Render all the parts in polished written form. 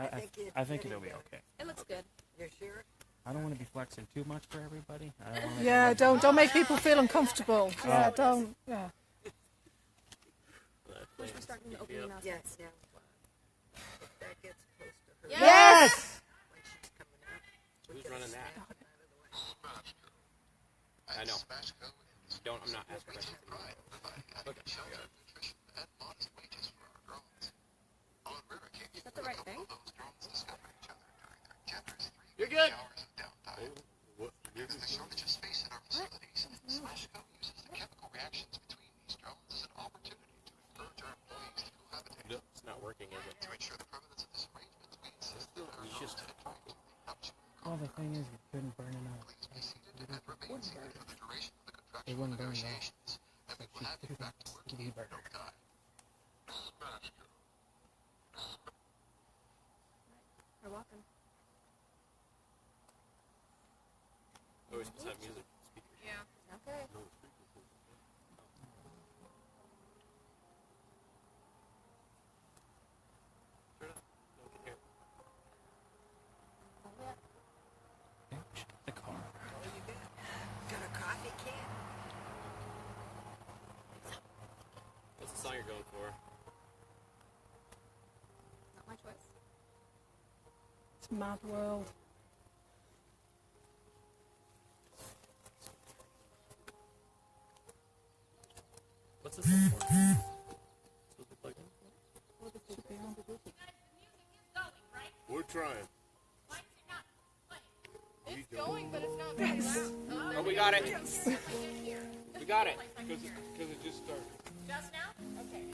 I think it'll be okay. It looks good. You're sure? I don't want to be flexing too much for everybody. Yeah, don't make people feel uncomfortable. Yeah, don't. Yeah. We're starting to open it up. Yes, yeah. If that gets close to her. Yes! When she's coming out. Who's running that? I know. I'm not asking questions anymore. Okay. Is that the right thing? You're good. What? Because the shortage of space in our facilities, Smashco uses the chemical reactions between these drones as an opportunity to encourage our employees to cohabitate. No, it's not working, is it? To ensure the permanence of this arrangement, we insist that our It's just- Well, the thing is, it couldn't burn it out. please be seated and remain seated for the duration of the It contractual wouldn't burn it out. negotiations, and we will have you back to work in no time. You're welcome. Oh, we're supposed to have music speakers. Yeah. Okay. Turn it up. No one can hear. The car. Oh, you got a coffee can? What's the song you're going for? Not my choice. It's mad world. What's this one for? Supposed to plug in? We're trying. It's going, but it's not very loud. Oh, we got it. We got it. Because it just started. Just now? Okay.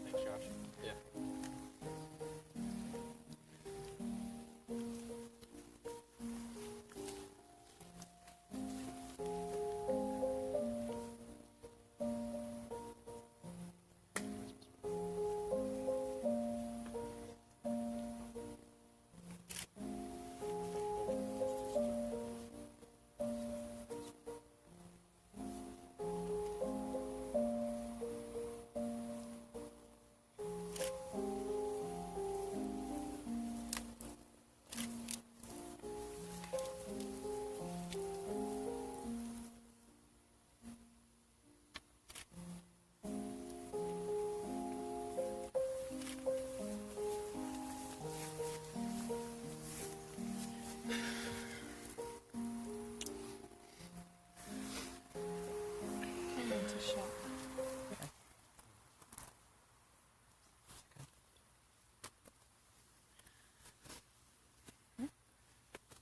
Thanks, Josh. Yeah. Come into shop.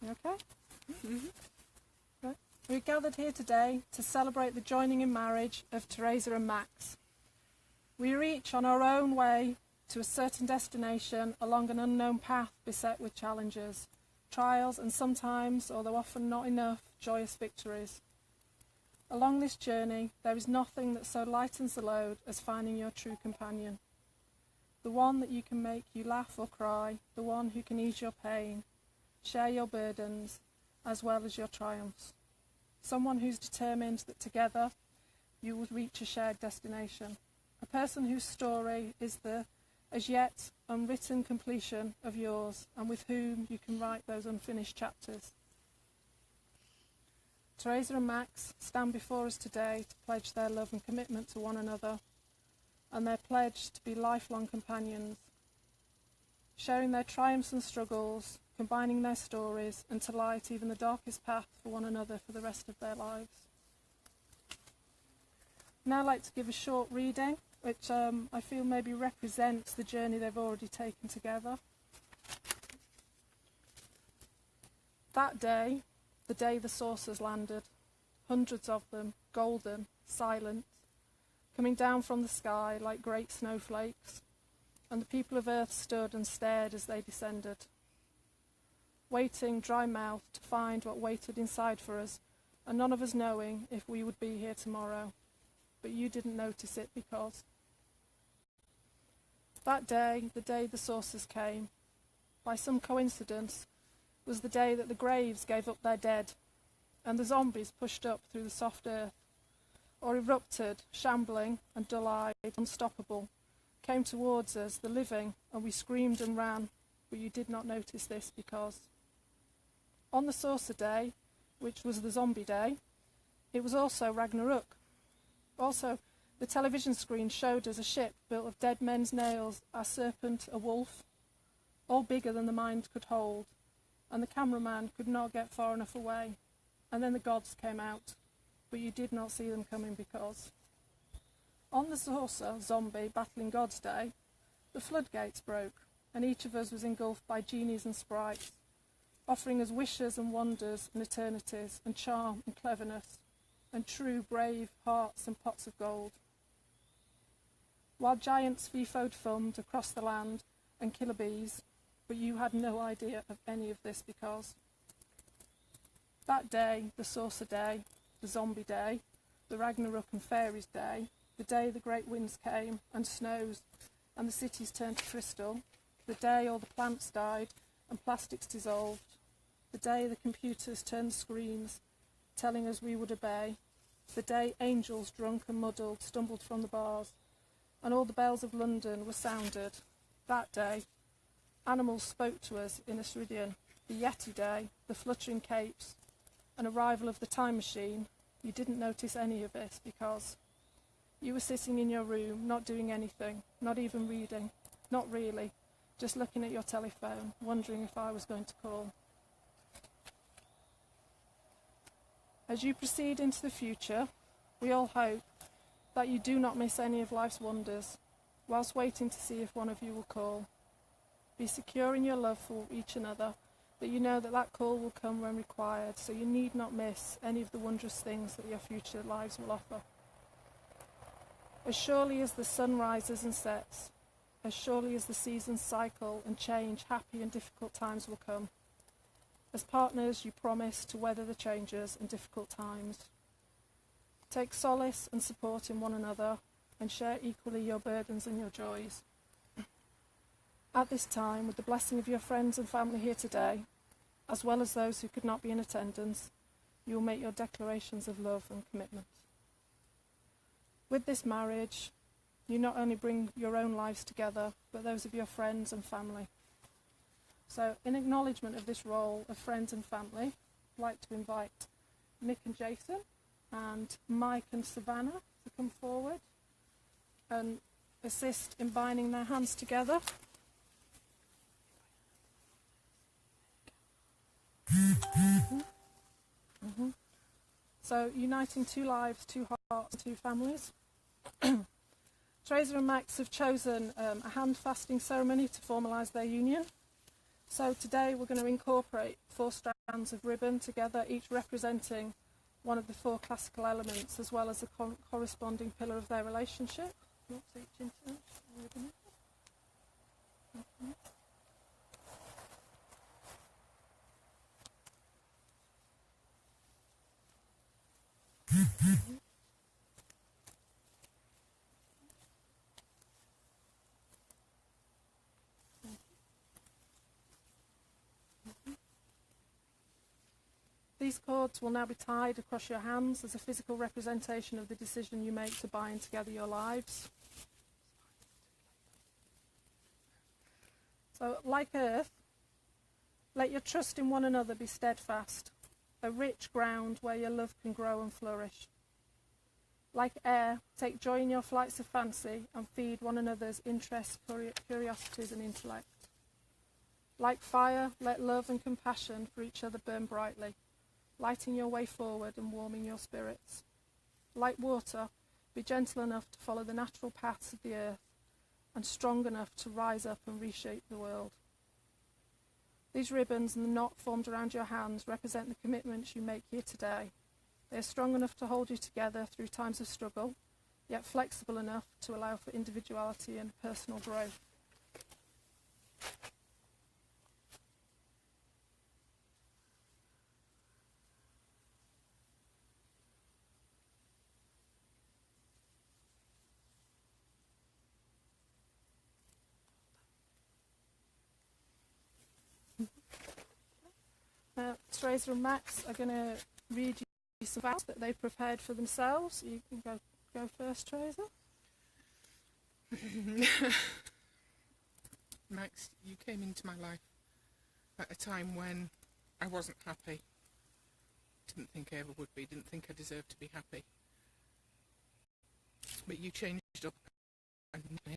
You okay? Right. We're gathered here today to celebrate the joining in marriage of Teresa and Max. We are each on our own way to a certain destination along an unknown path beset with challenges, trials, and sometimes, although often not enough, joyous victories. Along this journey, there is nothing that so lightens the load as finding your true companion. The one that you can make you laugh or cry, the one who can ease your pain, share your burdens, as well as your triumphs. Someone who's determined that together you will reach a shared destination. A person whose story is the as yet unwritten completion of yours, and with whom you can write those unfinished chapters. Teresa and Max stand before us today to pledge their love and commitment to one another, and their pledge to be lifelong companions, sharing their triumphs and struggles, combining their stories, and to light even the darkest path for one another for the rest of their lives. Now I'd like to give a short reading, which I feel maybe represents the journey they've already taken together. That day, the day the saucers landed, hundreds of them, golden, silent, coming down from the sky like great snowflakes, and the people of Earth stood and stared as they descended, waiting dry-mouthed to find what waited inside for us, and none of us knowing if we would be here tomorrow. But you didn't notice it because that day, the day the saucers came, by some coincidence, was the day that the graves gave up their dead, and the zombies pushed up through the soft earth, or erupted, shambling and dull-eyed, unstoppable, came towards us, the living, and we screamed and ran, but you did not notice this because on the saucer day, which was the zombie day, it was also Ragnarok. Also, the television screen showed us a ship built of dead men's nails, a serpent, a wolf, all bigger than the mind could hold, and the cameraman could not get far enough away. And then the gods came out, but you did not see them coming because on the saucer, zombie, battling God's day, the floodgates broke, and each of us was engulfed by genies and sprites, offering us wishes and wonders and eternities and charm and cleverness and true brave hearts and pots of gold. While giants fifoed fummed across the land and killer bees, but you had no idea of any of this because that day, the saucer day, the zombie day, the Ragnarok and fairies day, the day the great winds came and snows and the cities turned to crystal, the day all the plants died and plastics dissolved, the day the computers turned the screens, telling us we would obey, the day angels drunk and muddled stumbled from the bars, and all the bells of London were sounded. That day, animals spoke to us in Asridian, the Yeti day, the fluttering capes, an arrival of the time machine. You didn't notice any of this because you were sitting in your room, not doing anything, not even reading, not really, just looking at your telephone, wondering if I was going to call. As you proceed into the future, we all hope that you do not miss any of life's wonders, whilst waiting to see if one of you will call. Be secure in your love for each another, that you know that that call will come when required, so you need not miss any of the wondrous things that your future lives will offer. As surely as the sun rises and sets, as surely as the seasons cycle and change, happy and difficult times will come. As partners, you promise to weather the changes and difficult times. Take solace and support in one another and share equally your burdens and your joys. At this time, with the blessing of your friends and family here today, as well as those who could not be in attendance, you will make your declarations of love and commitment. With this marriage, you not only bring your own lives together, but those of your friends and family. So, in acknowledgement of this role of friends and family, I'd like to invite Nick and Jason and Mike and Savannah to come forward and assist in binding their hands together. So, uniting two lives, two hearts, two families. Teresa and Max have chosen a hand fasting ceremony to formalise their union. So today we're going to incorporate 4 strands of ribbon together, each representing one of the 4 classical elements, as well as the corresponding pillar of their relationship. Oops, each insert ribbon. These cords will now be tied across your hands as a physical representation of the decision you make to bind together your lives. So, like earth, let your trust in one another be steadfast, a rich ground where your love can grow and flourish. Like air, take joy in your flights of fancy and feed one another's interests, curiosities and intellect. Like fire, let love and compassion for each other burn brightly, lighting your way forward and warming your spirits. Like water, be gentle enough to follow the natural paths of the earth and strong enough to rise up and reshape the world. These ribbons and the knot formed around your hands represent the commitments you make here today. They are strong enough to hold you together through times of struggle, yet flexible enough to allow for individuality and personal growth. Teresa and Max are going to read you some vows that they've prepared for themselves. You can go first, Teresa. Max, you came into my life at a time when I wasn't happy. Didn't think I ever would be, didn't think I deserved to be happy. But you changed up and I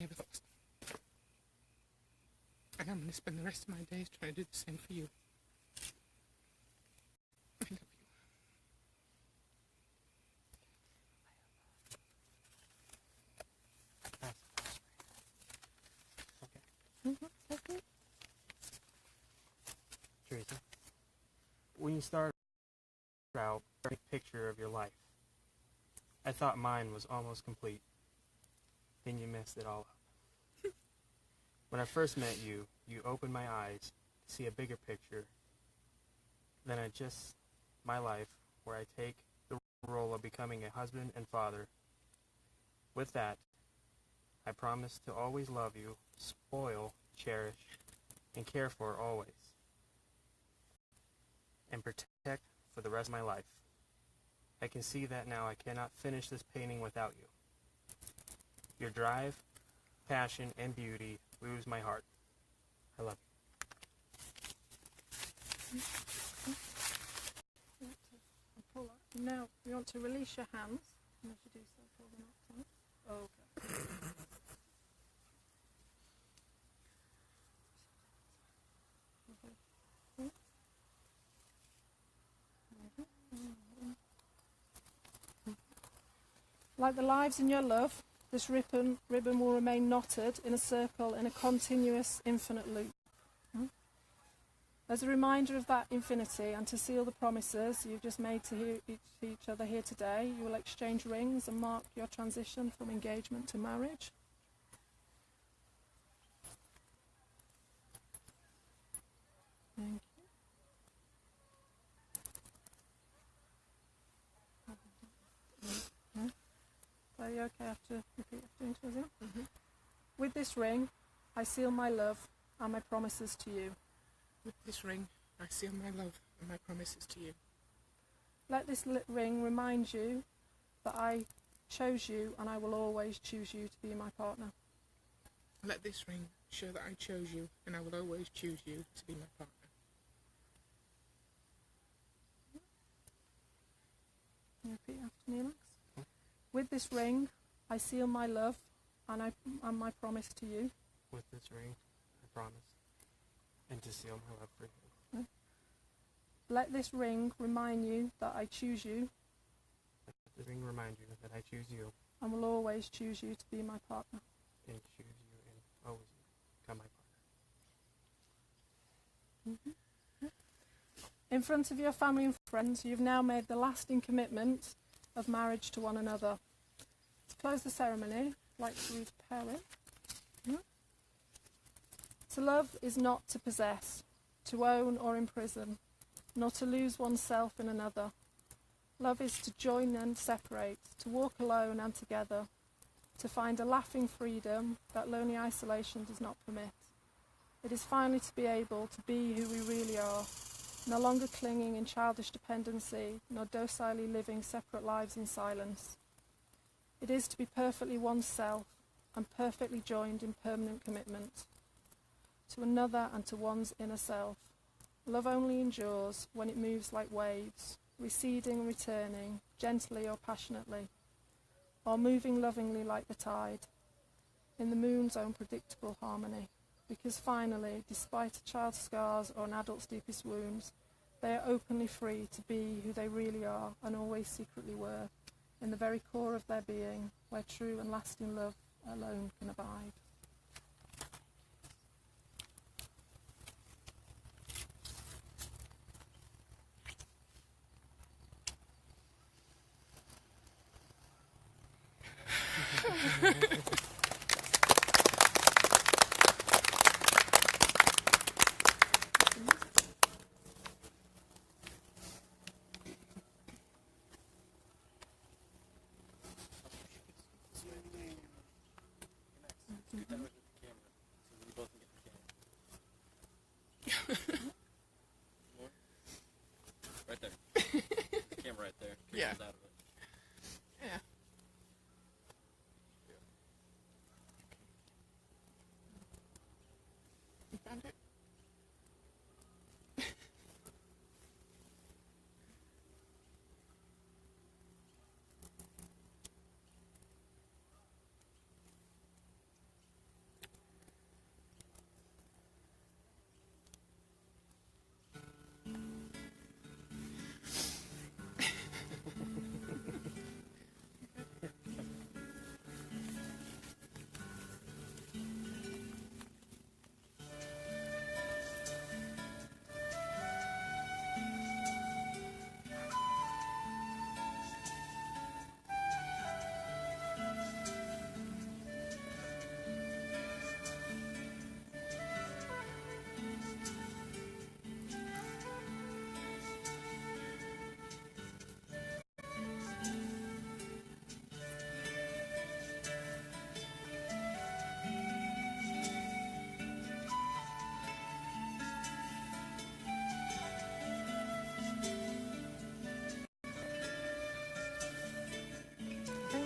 never thought. And I'm going to spend the rest of my days trying to do the same for you. I love you. Okay. Teresa, when you started out a picture of your life, I thought mine was almost complete. Then you messed it all up. When I first met you, you opened my eyes to see a bigger picture than my life, where I take the role of becoming a husband and father. With that, I promise to always love you, spoil, cherish, and care for always, and protect for the rest of my life. I can see that now I cannot finish this painting without you. Your drive, passion, and beauty moves my heart. I love you. Now, you want to release your hands. And as you do so, pull them up. Okay. Like the lives in your love, this ribbon will remain knotted in a circle in a continuous infinite loop. As a reminder of that infinity and to seal the promises you've just made to each other here today, you will exchange rings and mark your transition from engagement to marriage. Thank you. Are you okay after repeat after me? With this ring, I seal my love and my promises to you. With this ring, I seal my love and my promises to you. Let this ring remind you that I chose you and I will always choose you to be my partner. Let this ring show that I chose you and I will always choose you to be my partner. Can you repeat after me, Alex? With this ring, I seal my love and my promise to you. With this ring, I promise, and to seal my love for you. Let this ring remind you that I choose you. Let the ring remind you that I choose you. And will always choose you to be my partner. And choose you and always become my partner. In front of your family and friends, you've now made the lasting commitment of marriage to one another. To close the ceremony, I'd like to read a poem. To love is not to possess, to own or imprison, nor to lose oneself in another. Love is to join and separate, to walk alone and together, to find a laughing freedom that lonely isolation does not permit. It is finally to be able to be who we really are, no longer clinging in childish dependency, nor docilely living separate lives in silence. It is to be perfectly oneself and perfectly joined in permanent commitment to another and to one's inner self. Love only endures when it moves like waves, receding and returning, gently or passionately, or moving lovingly like the tide, in the moon's own predictable harmony. Because finally, despite a child's scars or an adult's deepest wounds, they are openly free to be who they really are and always secretly were, in the very core of their being, where true and lasting love alone can abide.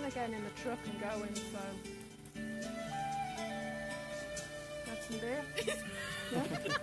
like getting in the truck and going, so... Have some beer? Yeah?